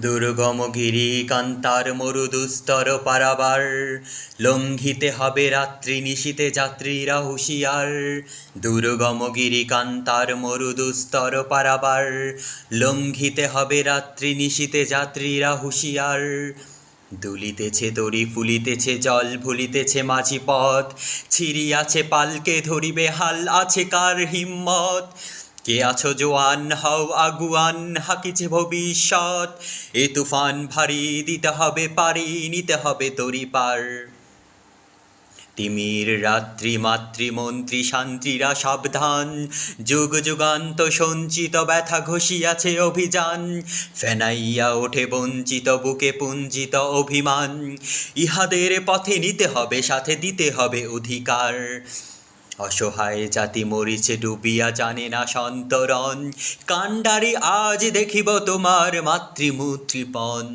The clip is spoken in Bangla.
দুর্গম গিরি কান্তার মরুদুস্তর পারাবার, লঙ্ঘিতে হবে রাত্রি নিশীতে যাত্রীরা হুঁশিয়ার। দুর্গম গিরি কান্তার মরুদুস্তর পারাবার, লঙ্ঘিতে হবে রাত্রি নিশীতে যাত্রীরা হুঁশিয়ার। দুলিতেছে তরি ফুলিতেছে জল ভুলিতেছে মাঝি পথ, ছিড়িয়াছে পালকে ধরিবে হাল আছে কার হিম্মত। কে আছো জোয়ান হও আগুয়ান হাকিছে ভবিষ্যৎ, এ তুফান ভারী দিতে হবে পারি নিতে হবে তরি পার। তিমির রাত্রি মাতৃমন্ত্রী শান্তিরা সাবধান, যুগ যুগান্ত সঞ্চিত ব্যথা ঘষিয়াছে অভিযান। ফেনাইয়া ওঠে বঞ্চিত বুকে পুঞ্জিত অভিমান, ইহাদের পথে নিতে হবে সাথে দিতে হবে অধিকার। অসহায় জাতি মরিছে ডুবিয়া জানে না সন্তরণ, কাণ্ডারি আজ দেখিব তোমার মাতৃমূর্তিপণ।